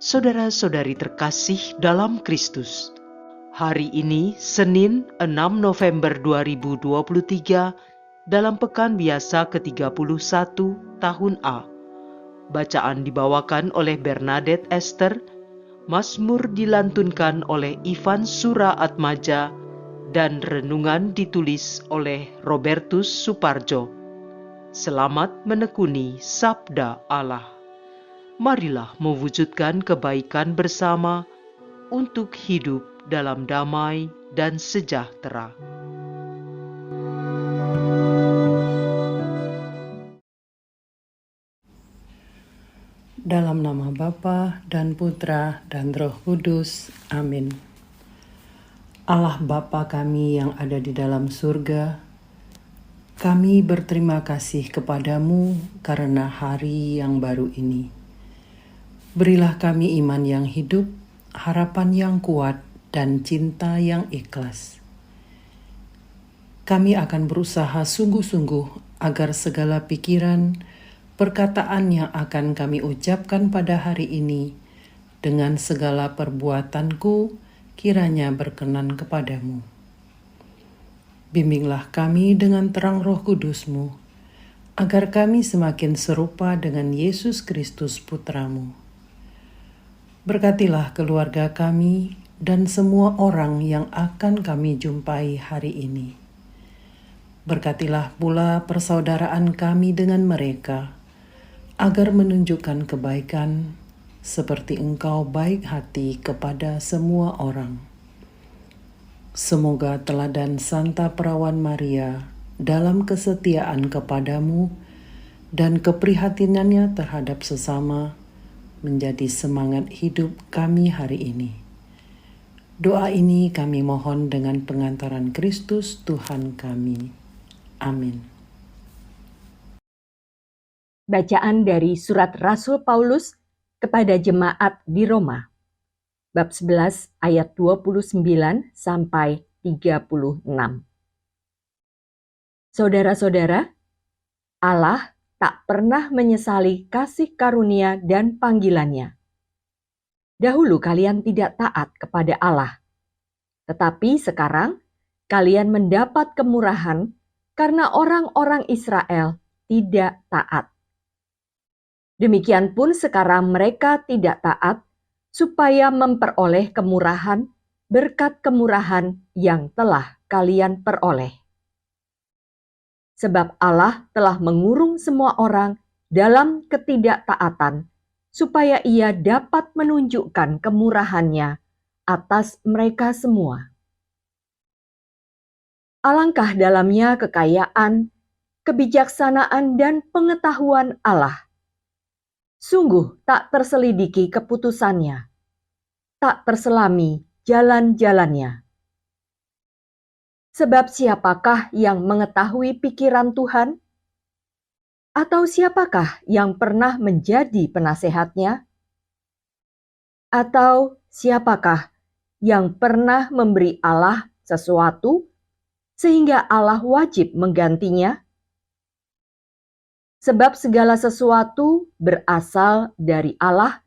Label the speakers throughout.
Speaker 1: Saudara-saudari terkasih dalam Kristus, hari ini Senin 6 November 2023 dalam pekan biasa ke-31 tahun A. Bacaan dibawakan oleh Bernadette Esther, Mazmur dilantunkan oleh Ivan Suraatmaja, dan renungan ditulis oleh Robertus Suparjo. Selamat menekuni Sabda Allah. Marilah mewujudkan kebaikan bersama untuk hidup dalam damai dan sejahtera.
Speaker 2: Dalam nama Bapa dan Putra dan Roh Kudus. Amin. Allah Bapa kami yang ada di dalam surga, kami berterima kasih kepadamu karena hari yang baru ini. Berilah kami iman yang hidup, harapan yang kuat, dan cinta yang ikhlas. Kami akan berusaha sungguh-sungguh agar segala pikiran, perkataan yang akan kami ucapkan pada hari ini dengan segala perbuatanku kiranya berkenan kepadamu. Bimbinglah kami dengan terang Roh Kudus-Mu, agar kami semakin serupa dengan Yesus Kristus Putra-Mu. Berkatilah keluarga kami dan semua orang yang akan kami jumpai hari ini. Berkatilah pula persaudaraan kami dengan mereka, agar menunjukkan kebaikan seperti Engkau baik hati kepada semua orang. Semoga teladan Santa Perawan Maria dalam kesetiaan kepadamu dan keprihatinannya terhadap sesama menjadi semangat hidup kami hari ini. Doa ini kami mohon dengan pengantaran Kristus Tuhan kami. Amin.
Speaker 3: Bacaan dari Surat Rasul Paulus kepada jemaat di Roma, bab 11 ayat 29 sampai 36. Saudara-saudara, Allah tak pernah menyesali kasih karunia dan panggilannya. Dahulu kalian tidak taat kepada Allah, tetapi sekarang kalian mendapat kemurahan karena orang-orang Israel tidak taat. Demikian pun sekarang mereka tidak taat supaya memperoleh kemurahan berkat kemurahan yang telah kalian peroleh. Sebab Allah telah mengurung semua orang dalam ketidaktaatan, supaya Ia dapat menunjukkan kemurahan-Nya atas mereka semua. Alangkah dalamnya kekayaan, kebijaksanaan, dan pengetahuan Allah. Sungguh tak terselidiki keputusannya, tak terselami jalan-jalannya. Sebab siapakah yang mengetahui pikiran Tuhan? Atau siapakah yang pernah menjadi penasehatnya? Atau siapakah yang pernah memberi Allah sesuatu sehingga Allah wajib menggantinya? Sebab segala sesuatu berasal dari Allah,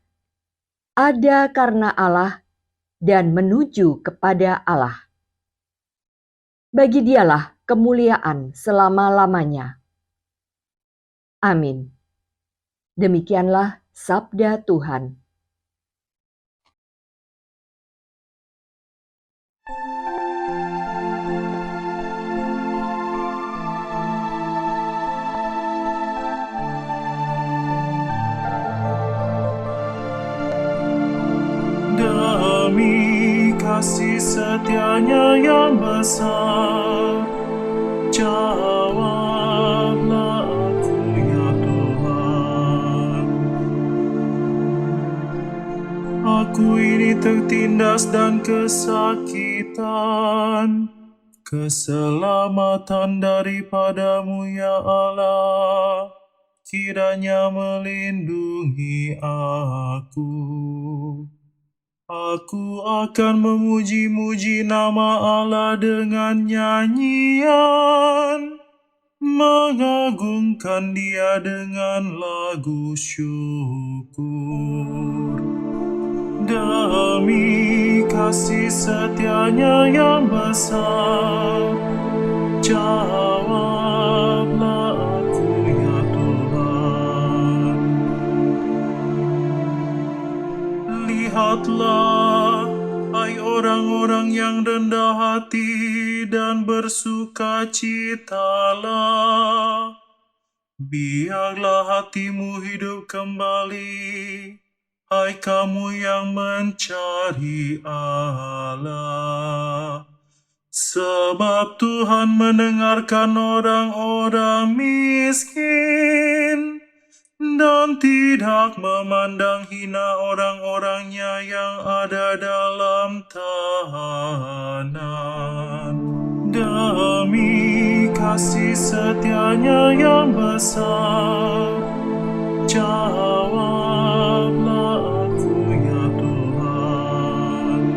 Speaker 3: ada karena Allah, dan menuju kepada Allah. Bagi Dialah kemuliaan selama-lamanya. Amin. Demikianlah sabda Tuhan.
Speaker 4: Demi kasih setianya yang besar, jawablah aku ya Tuhan. Aku ini tertindas dan kesakitan, keselamatan daripadamu ya Allah, kiranya melindungi aku. Aku akan memuji-muji nama Allah dengan nyanyian, mengagungkan Dia dengan lagu syukur. Demi kasih setianya yang besar, jawablah aku ya Tuhan. Lihatlah, hai orang-orang yang rendah hati dan bersukacitalah. Biarlah hatimu hidup kembali, hai kamu yang mencari Allah. Sebab Tuhan mendengarkan orang-orang miskin dan tidak memandang hina orang-orangnya yang ada dalam tahanan. Demi kasih setianya yang besar, jawablah aku ya Tuhan.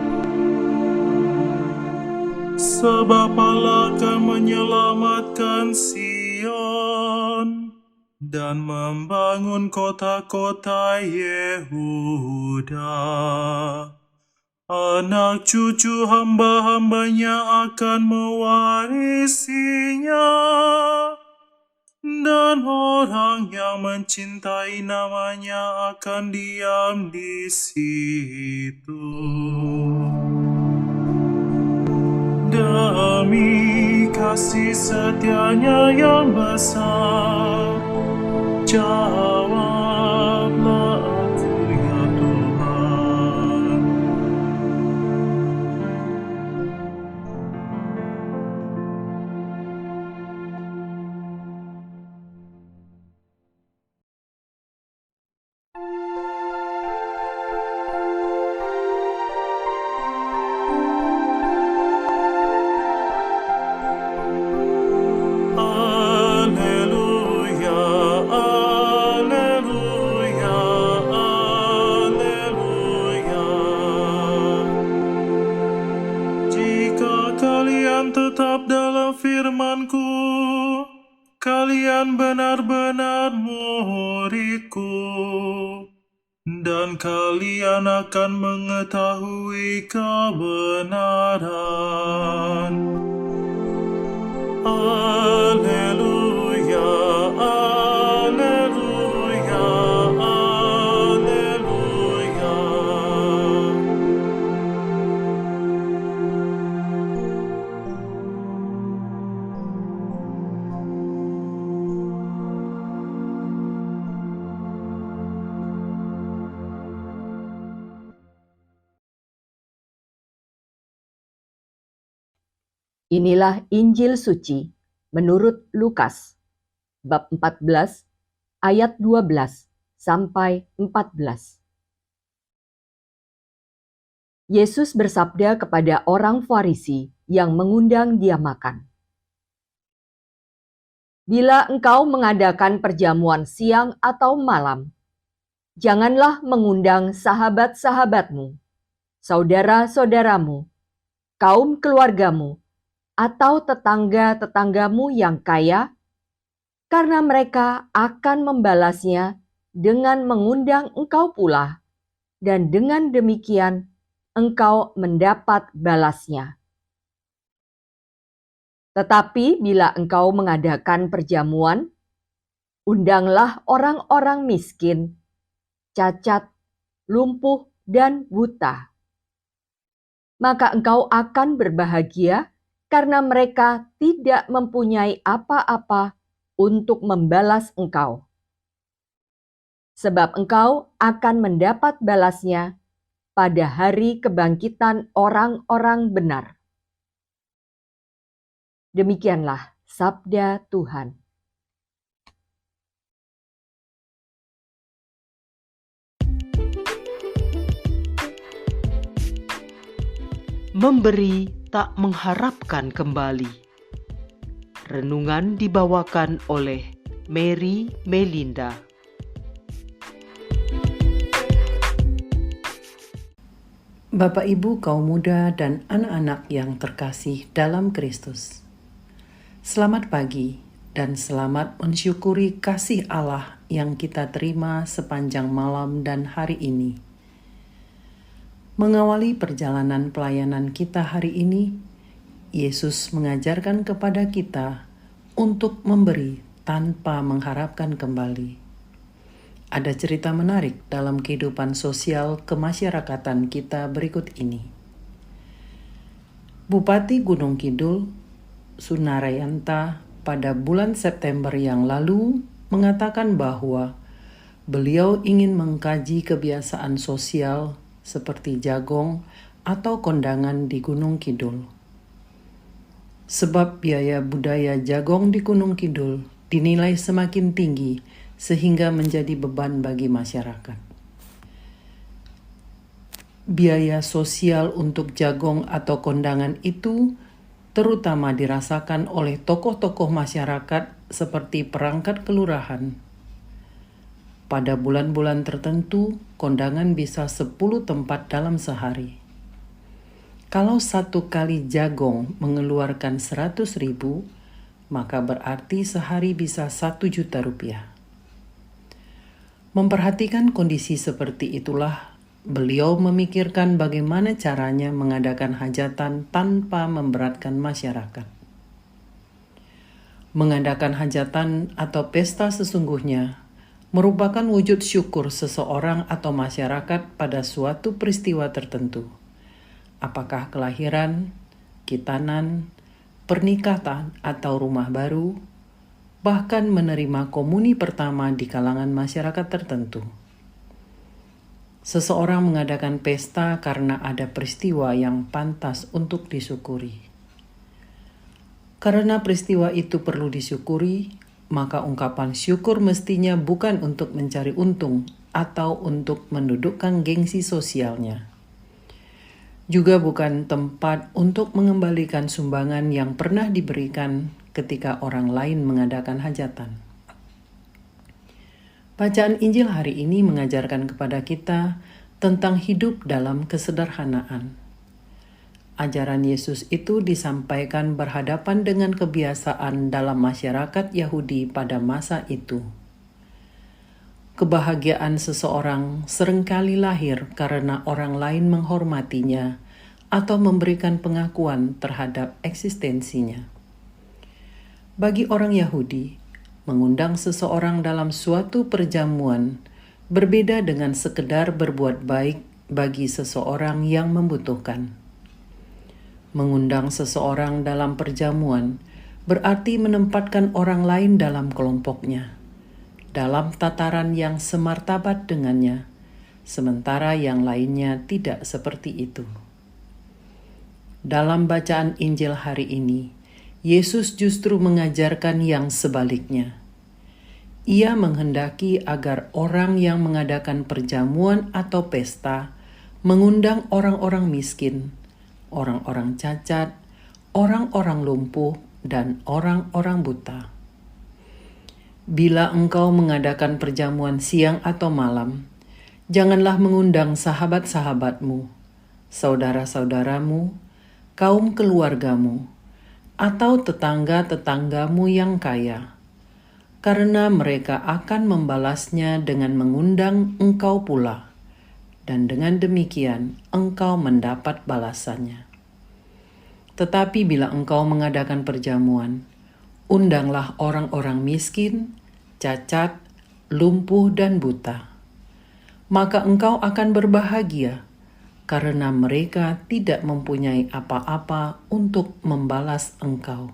Speaker 4: Sebab Allah akan menyelamatkan Sion dan membangun kota-kota Yehuda. Anak cucu hamba-hambanya akan mewarisinya, dan orang yang mencintai namanya akan diam di situ. Demi kasih setianya yang besar, jawablah aku ya Tuhan. Alleluia, alleluia, alleluia. Jika kalian tetap dalam firman-Ku, kalian benar-benar murid-Ku, dan kalian akan mengetahui kebenaran. Alleluia, alleluia, alleluia.
Speaker 3: Inilah Injil suci menurut Lukas, bab 14, ayat 12 sampai 14. Yesus bersabda kepada orang Farisi yang mengundang dia makan. Bila engkau mengadakan perjamuan siang atau malam, janganlah mengundang sahabat-sahabatmu, saudara-saudaramu, kaum keluargamu, atau tetangga-tetanggamu yang kaya, karena mereka akan membalasnya dengan mengundang engkau pula, dan dengan demikian engkau mendapat balasnya. Tetapi bila engkau mengadakan perjamuan, undanglah orang-orang miskin, cacat, lumpuh, dan buta. Maka engkau akan berbahagia karena mereka tidak mempunyai apa-apa untuk membalas engkau. Sebab engkau akan mendapat balasnya pada hari kebangkitan orang-orang benar. Demikianlah sabda Tuhan.
Speaker 1: Memberi tak mengharapkan kembali. Renungan dibawakan oleh Mary Melinda.
Speaker 2: Bapak Ibu kaum muda dan anak-anak yang terkasih dalam Kristus. Selamat pagi dan selamat mensyukuri kasih Allah yang kita terima sepanjang malam dan hari ini. Mengawali perjalanan pelayanan kita hari ini, Yesus mengajarkan kepada kita untuk memberi tanpa mengharapkan kembali. Ada cerita menarik dalam kehidupan sosial kemasyarakatan kita berikut ini. Bupati Gunung Kidul, Sunarayanta, pada bulan September yang lalu mengatakan bahwa beliau ingin mengkaji kebiasaan sosial seperti jagong atau kondangan di Gunung Kidul. Sebab biaya budaya jagong di Gunung Kidul dinilai semakin tinggi sehingga menjadi beban bagi masyarakat. Biaya sosial untuk jagong atau kondangan itu terutama dirasakan oleh tokoh-tokoh masyarakat seperti perangkat kelurahan. Pada bulan-bulan tertentu, kondangan bisa 10 tempat dalam sehari. Kalau satu kali jagong mengeluarkan 100.000, maka berarti sehari bisa 1 juta rupiah. Memperhatikan kondisi seperti itulah, beliau memikirkan bagaimana caranya mengadakan hajatan tanpa memberatkan masyarakat. Mengadakan hajatan atau pesta sesungguhnya merupakan wujud syukur seseorang atau masyarakat pada suatu peristiwa tertentu. Apakah kelahiran, khitanan, pernikahan atau rumah baru, bahkan menerima komuni pertama di kalangan masyarakat tertentu. Seseorang mengadakan pesta karena ada peristiwa yang pantas untuk disyukuri. Karena peristiwa itu perlu disyukuri, maka ungkapan syukur mestinya bukan untuk mencari untung atau untuk mendudukkan gengsi sosialnya. Juga bukan tempat untuk mengembalikan sumbangan yang pernah diberikan ketika orang lain mengadakan hajatan. Bacaan Injil hari ini mengajarkan kepada kita tentang hidup dalam kesederhanaan. Ajaran Yesus itu disampaikan berhadapan dengan kebiasaan dalam masyarakat Yahudi pada masa itu. Kebahagiaan seseorang seringkali lahir karena orang lain menghormatinya atau memberikan pengakuan terhadap eksistensinya. Bagi orang Yahudi, mengundang seseorang dalam suatu perjamuan berbeda dengan sekedar berbuat baik bagi seseorang yang membutuhkan. Mengundang seseorang dalam perjamuan berarti menempatkan orang lain dalam kelompoknya, dalam tataran yang semartabat dengannya, sementara yang lainnya tidak seperti itu. Dalam bacaan Injil hari ini, Yesus justru mengajarkan yang sebaliknya. Ia menghendaki agar orang yang mengadakan perjamuan atau pesta mengundang orang-orang miskin, orang-orang cacat, orang-orang lumpuh, dan orang-orang buta. Bila engkau mengadakan perjamuan siang atau malam, janganlah mengundang sahabat-sahabatmu, saudara-saudaramu, kaum keluargamu, atau tetangga-tetanggamu yang kaya, karena mereka akan membalasnya dengan mengundang engkau pula. Dan dengan demikian engkau mendapat balasannya. Tetapi bila engkau mengadakan perjamuan, undanglah orang-orang miskin, cacat, lumpuh, dan buta. Maka engkau akan berbahagia, karena mereka tidak mempunyai apa-apa untuk membalas engkau.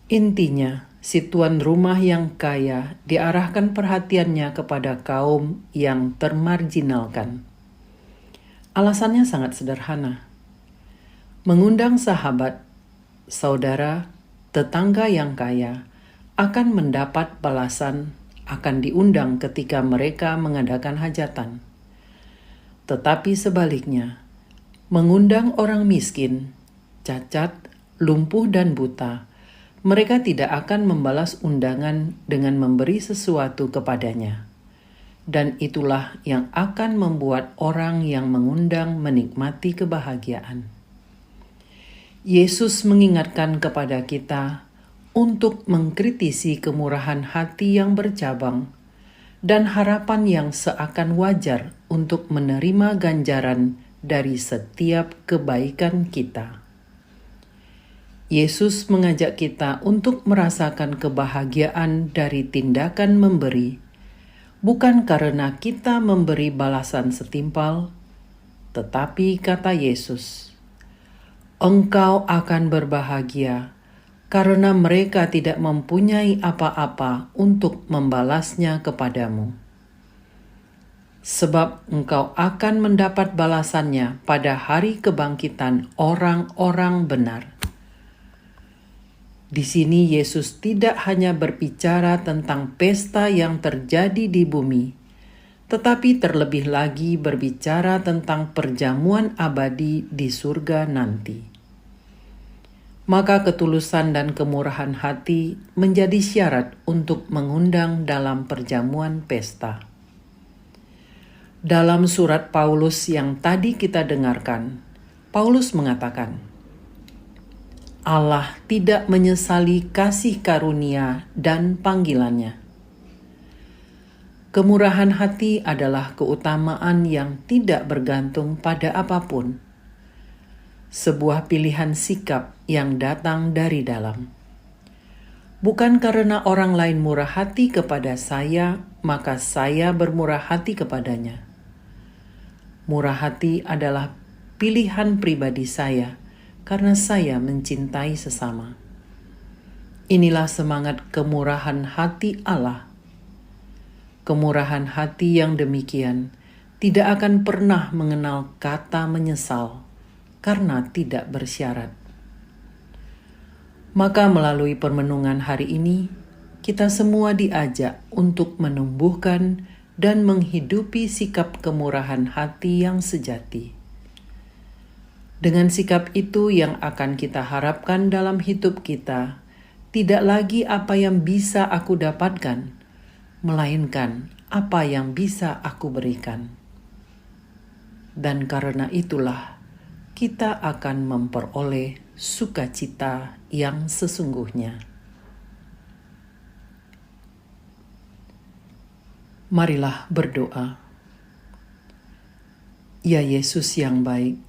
Speaker 2: Intinya, si tuan rumah yang kaya diarahkan perhatiannya kepada kaum yang termarginalkan. Alasannya sangat sederhana. Mengundang sahabat, saudara, tetangga yang kaya akan mendapat balasan, akan diundang ketika mereka mengadakan hajatan. Tetapi sebaliknya, mengundang orang miskin, cacat, lumpuh, dan buta, mereka tidak akan membalas undangan dengan memberi sesuatu kepadanya. Dan itulah yang akan membuat orang yang mengundang menikmati kebahagiaan. Yesus mengingatkan kepada kita untuk mengkritisi kemurahan hati yang bercabang dan harapan yang seakan wajar untuk menerima ganjaran dari setiap kebaikan kita. Yesus mengajak kita untuk merasakan kebahagiaan dari tindakan memberi, bukan karena kita memberi balasan setimpal, tetapi kata Yesus, "Engkau akan berbahagia karena mereka tidak mempunyai apa-apa untuk membalasnya kepadamu. Sebab engkau akan mendapat balasannya pada hari kebangkitan orang-orang benar." Di sini Yesus tidak hanya berbicara tentang pesta yang terjadi di bumi, tetapi terlebih lagi berbicara tentang perjamuan abadi di surga nanti. Maka ketulusan dan kemurahan hati menjadi syarat untuk mengundang dalam perjamuan pesta. Dalam surat Paulus yang tadi kita dengarkan, Paulus mengatakan, Allah tidak menyesali kasih karunia dan panggilannya. Kemurahan hati adalah keutamaan yang tidak bergantung pada apapun. Sebuah pilihan sikap yang datang dari dalam. Bukan karena orang lain murah hati kepada saya, maka saya bermurah hati kepadanya. Murah hati adalah pilihan pribadi saya, karena saya mencintai sesama. Inilah semangat kemurahan hati Allah. Kemurahan hati yang demikian tidak akan pernah mengenal kata menyesal karena tidak bersyarat. Maka melalui permenungan hari ini, kita semua diajak untuk menumbuhkan dan menghidupi sikap kemurahan hati yang sejati. Dengan sikap itu yang akan kita harapkan dalam hidup kita, tidak lagi apa yang bisa aku dapatkan, melainkan apa yang bisa aku berikan. Dan karena itulah, kita akan memperoleh sukacita yang sesungguhnya. Marilah berdoa. Ya Yesus yang baik,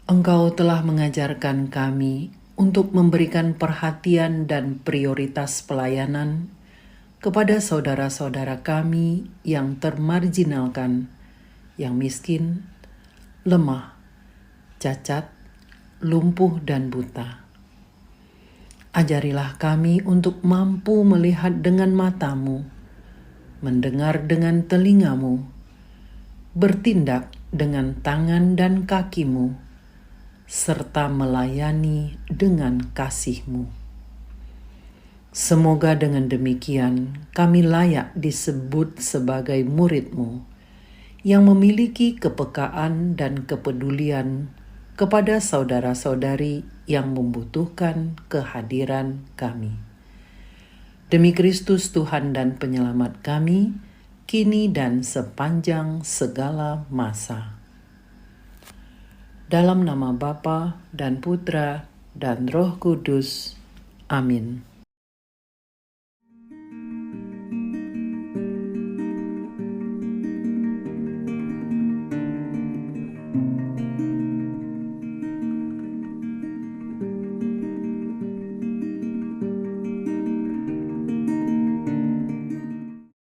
Speaker 2: Engkau telah mengajarkan kami untuk memberikan perhatian dan prioritas pelayanan kepada saudara-saudara kami yang termarginalkan, yang miskin, lemah, cacat, lumpuh, dan buta. Ajarilah kami untuk mampu melihat dengan matamu, mendengar dengan telingamu, bertindak dengan tangan dan kakimu, serta melayani dengan kasih-Mu. Semoga dengan demikian kami layak disebut sebagai murid-Mu yang memiliki kepekaan dan kepedulian kepada saudara-saudari yang membutuhkan kehadiran kami. Demi Kristus Tuhan dan Penyelamat kami, kini dan sepanjang segala masa. Dalam nama Bapa dan Putra dan Roh Kudus. Amin.